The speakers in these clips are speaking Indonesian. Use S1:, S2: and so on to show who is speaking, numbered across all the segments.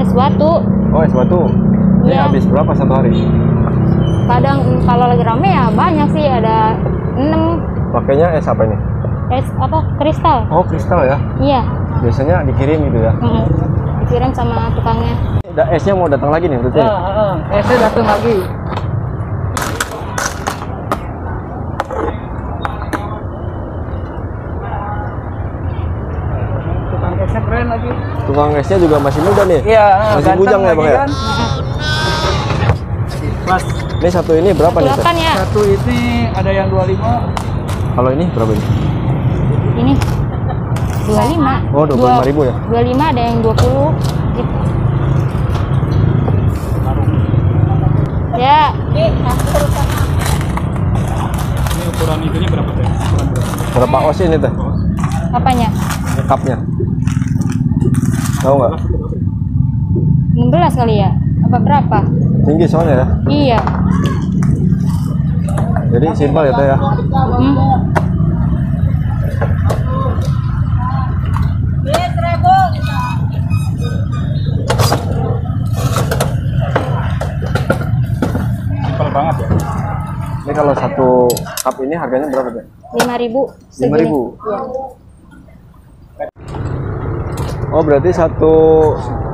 S1: Es batu.
S2: Oh, es batu. Ini
S1: Iya.
S2: habis berapa satu hari?
S1: Kadang kalau lagi rame ya banyak sih, ada 6.
S2: Pakainya es apa ini?
S1: Es apa? Kristal.
S2: Oh, kristal ya.
S1: Iya.
S2: Biasanya dikirim gitu ya.
S1: Dikirim sama tukangnya.
S2: Esnya mau datang lagi nih berarti.
S3: Esnya datang lagi. Tukang esnya keren lagi.
S2: Tukang esnya juga masih muda nih.
S3: Iya,
S2: Masih bujang ya, Bang ya?
S3: kan? Mas,
S2: Ini satu ini berapa nih, Teh?
S1: 8 ya.
S3: satu ini ada yang 25.
S2: Kalau ini berapa ini?
S1: Ini 25.
S2: Oh, 25.000 ya?
S1: 25, ada yang 20 gitu. Ya.
S3: Ini ukuran itunya berapa teh? Ukuran berapa?
S2: Berapa os ini, Teh?
S1: Apanya?
S2: Cupnya. Tahu nggak?
S1: 16 kali ya? Apa berapa?
S2: Tinggi soalnya ya.
S1: Iya.
S2: Jadi simpel ya, Teh ya.
S3: Simpel banget ya.
S2: Ini kalau satu cup ini harganya berapa, Teh?
S1: 5.000.
S2: 5.000.
S1: Iya.
S2: Oh, berarti satu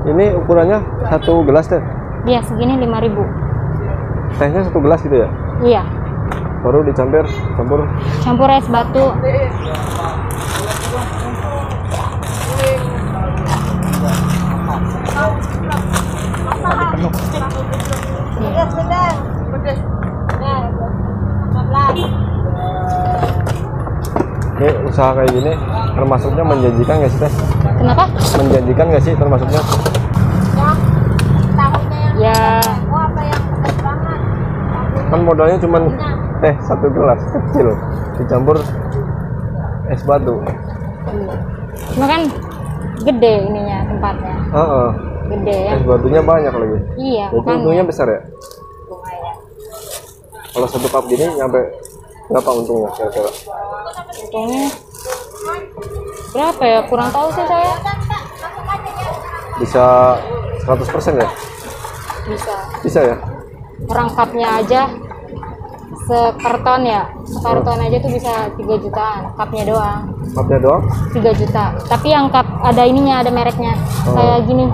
S2: ini ukurannya satu gelas, Teh.
S1: Iya, segini 5.000.
S2: Tehnya satu gelas gitu ya.
S1: Iya.
S2: Baru campur.
S1: Campur es batu.
S2: Ini usaha kayak gini termasuknya menjanjikan nggak sih, Teh?
S1: Kenapa?
S2: Menjanjikan nggak sih termasuknya?
S1: Ya,
S2: Kan modalnya cuma teh satu gelas kecil dicampur es batu.
S1: cuma kan gede ininya tempatnya.
S2: Heeh.
S1: Gede ya.
S2: Es batunya banyak lagi.
S1: Iya,
S2: Jadi
S1: makanya.
S2: untungnya besar ya.
S1: Lumayan.
S2: Kalau satu cup gini nyampe berapa untungnya kira-kira?
S1: Untungnya berapa ya? Kurang tahu sih saya.
S2: Bisa 100% ya?
S1: Bisa.
S2: Bisa ya?
S1: Perangkapnya aja sekarton ya. Sekarton aja tuh bisa 3 jutaan. Cupnya doang.
S2: Cupnya doang?
S1: 3 juta. Tapi yang cup ada ininya, ada mereknya.
S2: Oh.
S1: Kayak gini.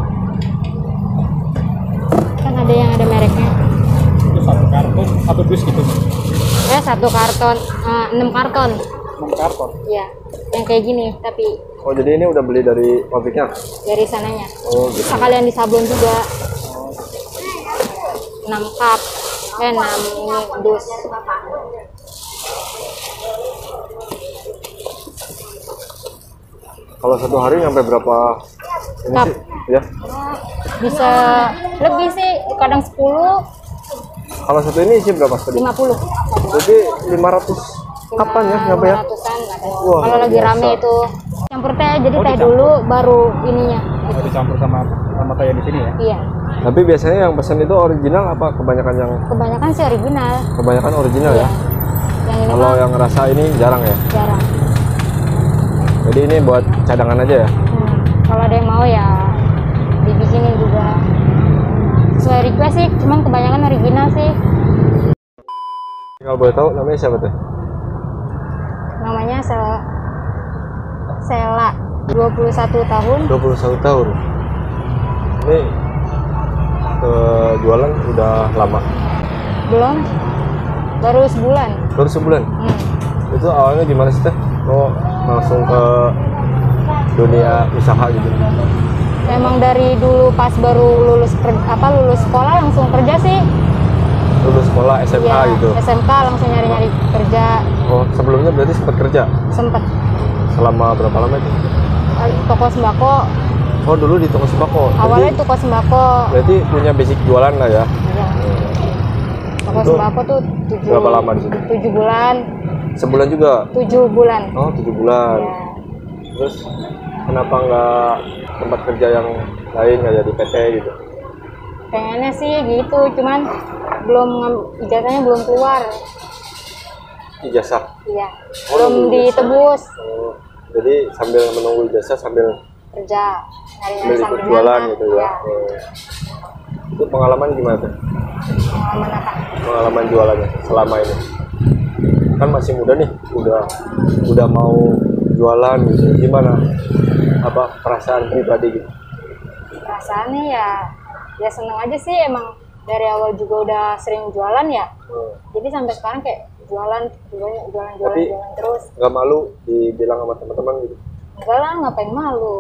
S1: Kan ada yang ada mereknya.
S3: Itu satu karton, satu dus gitu.
S1: Ya, 1 karton, 6 karton.
S3: 6 karton.
S1: Ya, yang kayak gini. Tapi
S2: Oh, jadi ini udah beli dari pabriknya?
S1: dari sananya.
S2: Oh, gitu.
S1: Sekalian di sablon juga. 6 cup. 6 ini dus.
S2: Kalau satu hari nyampe berapa ini
S1: Cup.
S2: sih? Ya.
S1: Bisa lebih sih, kadang 10,
S2: Kalau satu ini isi berapa tadi?
S1: 50.
S2: Jadi 500 kapan ya nyampe ya?
S1: 500-an ada.
S2: Wah,
S1: Kalau lagi
S2: biasa.
S1: rame itu campur teh, jadi
S3: Oh,
S1: teh
S3: dicampur.
S1: dulu baru ininya.
S3: Oh, dicampur sama kayak di sini ya.
S1: Iya.
S2: Tapi biasanya yang pesan itu original apa kebanyakan yang
S1: Kebanyakan sih original.
S2: kebanyakan original
S1: Iya.
S2: ya?
S1: Yang ini
S2: Kalau
S1: mah
S2: yang rasa ini jarang ya?
S1: jarang.
S2: Jadi ini buat cadangan aja ya?
S1: Kalau ada yang mau ya dibikinin juga. Sesuai request sih, cuman kebanyakan original sih.
S2: Kalau boleh tahu namanya siapa tuh?
S1: Namanya Sela, 21 tahun.
S2: 21 tahun. Ini jualan udah lama?
S1: Belum, baru sebulan.
S2: Baru sebulan? Itu awalnya gimana sih Teh? Kok langsung ke dunia usaha gitu?
S1: Emang dari dulu pas baru lulus sekolah langsung kerja sih.
S2: Lulus sekolah SMA
S1: Iya,
S2: gitu?
S1: SMK langsung nyari-nyari kerja.
S2: Oh, sebelumnya berarti sempat kerja?
S1: Sempet
S2: Selama berapa lama itu?
S1: toko sembako.
S2: Oh, dulu di toko sembako?
S1: Awalnya toko sembako.
S2: Berarti punya basic jualan lah ya?
S1: Iya. Toko
S2: Itu
S1: sembako tuh
S2: berapa lama di situ?
S1: 7 bulan.
S2: Sebulan juga?
S1: 7 bulan.
S2: Oh, 7 bulan.
S1: Ya.
S2: Terus kenapa nggak tempat kerja yang lain kayak di PT gitu?
S1: Pengennya sih gitu, cuman ijazahnya belum keluar.
S2: Ijazah?
S1: Iya.
S2: Oh,
S1: Belum
S2: nunggu ijazah.
S1: ditebus
S2: Oh, jadi sambil menunggu ijazah sambil
S1: kerja. nyari
S2: ikut
S1: sampingan
S2: jualan
S1: lah.
S2: gitu ya.
S1: Iya.
S2: Itu pengalaman gimana tuh?
S1: Pengalaman apa?
S2: Pengalaman jualannya selama ini. Kan masih muda nih, udah mau jualan gitu. Gimana? Apa perasaan pribadi gitu?
S1: Perasaannya ya seneng aja sih, emang dari awal juga udah sering jualan ya. Jadi sampai sekarang kayak jualan
S2: Tapi
S1: terus.
S2: nggak malu dibilang sama teman-teman gitu?
S1: Enggak lah, ngapain malu?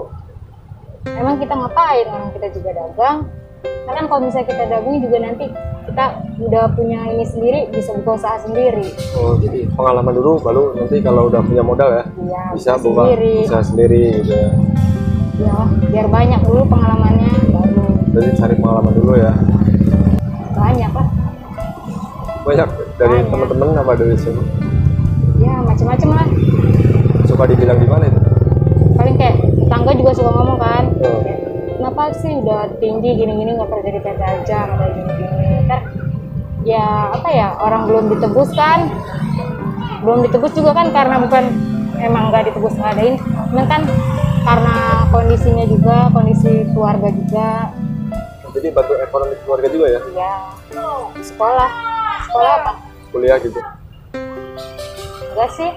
S1: Emang kita ngapain? Orang kita juga dagang. Karena kalau misalnya kita dagang juga nanti kita udah punya ini sendiri, bisa buka usaha sendiri.
S2: Oh, jadi pengalaman dulu, baru nanti kalau udah punya modal ya,
S1: Iya,
S2: bisa
S1: bisa
S2: buka
S1: sendiri.
S2: usaha sendiri gitu ya.
S1: Ya, biar banyak dulu pengalamannya, baru
S2: Jadi cari pengalaman dulu ya.
S1: banyak lah.
S2: Banyak dari
S1: Banyak.
S2: teman-teman apa dari sini?
S1: Ya, macem-macem lah.
S2: Suka dibilang gimana itu?
S1: Paling kayak tetangga juga suka ngomong kan,
S2: Oh.
S1: kenapa sih udah tinggi gini-gini nggak kerja di PT aja, kayak gini-gini. Ntar ya apa ya, orang belum ditebus kan, belum ditebus juga kan karena bukan emang nggak ditebus ngadain, cuman kan karena kondisinya juga, kondisi keluarga juga.
S2: Jadi bantu ekonomi keluarga juga ya?
S1: Ya, sekolah apa?
S2: Kuliah gitu?
S1: Enggak sih,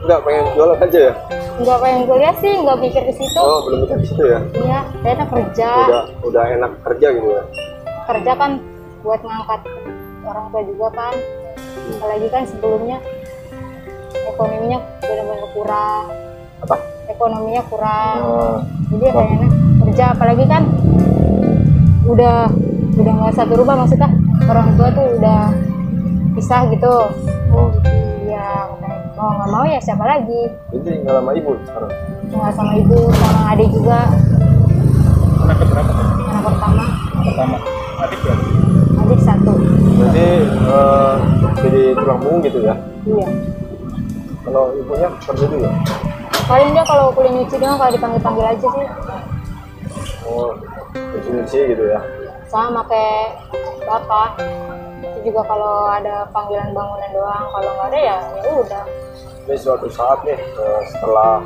S2: Enggak, pengen jualan aja ya?
S1: nggak pengen kuliah sih, nggak pikir ke situ.
S2: Oh, belum mikir ke situ ya?
S1: Iya, enak kerja.
S2: Udah enak kerja gitu ya?
S1: Kerja kan buat ngangkat orang tua juga kan. Apalagi kan sebelumnya ekonominya benar-benar kurang.
S2: Apa?
S1: Ekonominya kurang.
S2: Oh.
S1: Jadi ya kayak enak kerja, apalagi kan udah nggak satu rumah, maksudnya orang tua tuh udah pisah gitu.
S2: Oh,
S1: Ya mau nggak mau ya siapa lagi?
S2: jadi tinggal sama ibu sekarang?
S1: Nggak sama ibu, sama adik juga.
S3: Anak keberapa tuh?
S1: Anak pertama,
S3: Pertama. Adik berapa?
S1: adik satu.
S2: Jadi jadi tulang punggung gitu ya?
S1: Iya.
S2: Kalau ibunya kerja juga?
S1: Paling dia kalau kuliah nyuci doang, kalau dipanggil-panggil aja sih.
S2: Oh, nyuci gitu ya?
S1: Sama kayak bapak. Itu juga kalau ada panggilan bangunan doang, kalau nggak ada ya udah.
S2: Ini suatu saat nih setelah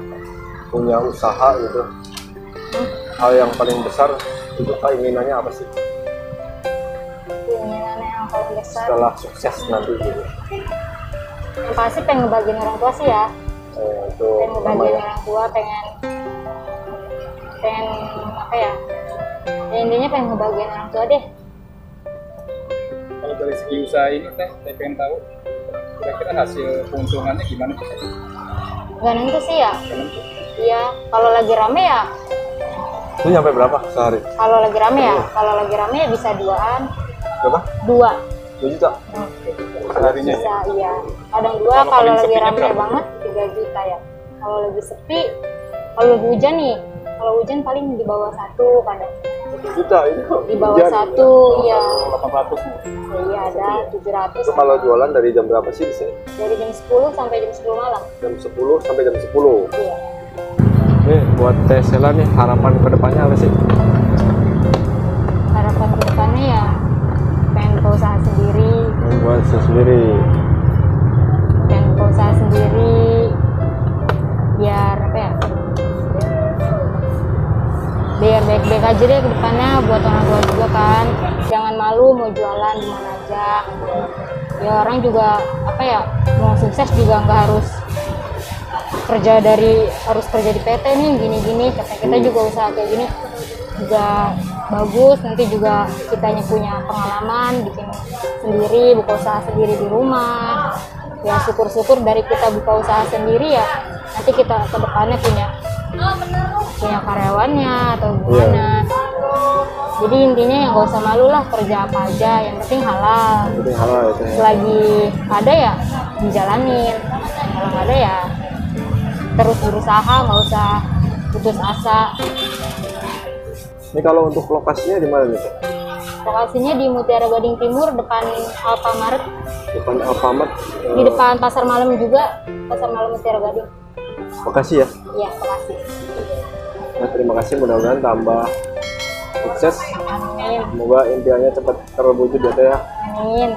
S2: punya usaha gitu, hal yang paling besar itu keinginannya apa sih
S1: Keinginannya yang paling besar,
S2: setelah sukses nanti gitu?
S1: yang pasti pengen ngebagiin orang tua sih ya.
S2: Itu
S1: Pengen
S2: pertama
S1: ngebagiin
S2: ya.
S1: orang tua, pengen apa ya, ya intinya pengen ngebagiin orang tua deh.
S3: Kalau dari segi usaha ini teh, saya pengen tahu kira-kira hasil keuntungannya gimana sih?
S1: Nggak nentu sih ya.
S3: Nggak nentu.
S1: Iya, kalau lagi rame ya,
S2: Itu nyampe berapa sehari?
S1: kalau lagi rame ya bisa duaan,
S2: Berapa?
S1: 2
S2: 2 juta?
S3: Seharinya ya?
S1: bisa, iya. Kadang 2,
S3: Kalau
S1: kalau
S3: paling
S1: lagi
S3: sepinya
S1: rame
S3: berapa?
S1: banget 3 juta ya. Kalau lagi sepi, kalau lagi hujan nih, kalau hujan paling di bawah 1 kadang.
S2: 1 juta itu?
S1: Di bawah
S2: Hujan.
S1: 1, iya.
S3: 800 nih.
S1: Iya ada 700.
S2: Itu kalau jualan dari jam berapa sih di sini?
S1: Dari jam 10 sampai jam 10 malam.
S2: Jam 10 sampai jam 10.
S1: Iya.
S2: Nih buat Teh Sela nih, harapan kedepannya apa sih?
S1: Harapan ke depannya ya pengen buka usaha sendiri,
S2: Buat saya sendiri.
S1: biar apa ya? Biar baik-baik aja deh ke depannya buat orang tua juga kan. Jangan malu mau jualan di mana aja. Ya orang juga apa ya, mau sukses juga nggak harus kerja di PT nih gini-gini. Kita juga usaha kayak gini juga bagus, nanti juga kitanya punya pengalaman bikin sendiri, buka usaha sendiri di rumah. Ya syukur-syukur dari kita buka usaha sendiri ya nanti kita ke depannya punya karyawannya atau gimana. Jadi intinya ya nggak usah malu lah, kerja apa aja yang penting halal.
S2: Jadi halal ya Teh.
S1: Selagi ada ya dijalanin, kalau nggak ada ya terus berusaha, nggak usah putus asa.
S2: Ini kalau untuk lokasinya di mana nih Teh?
S1: Lokasinya di Mutiara Gading Timur, depan Alfamart,
S2: Depan Alfamart.
S1: di depan Pasar Malam juga, Pasar Malam Mutiara Gading.
S2: Makasih ya.
S1: Iya, makasih.
S2: Nah, terima kasih, mudah-mudahan tambah sukses.
S1: Amin.
S2: Semoga impiannya cepat terwujud ya Teh ya.
S1: Amin.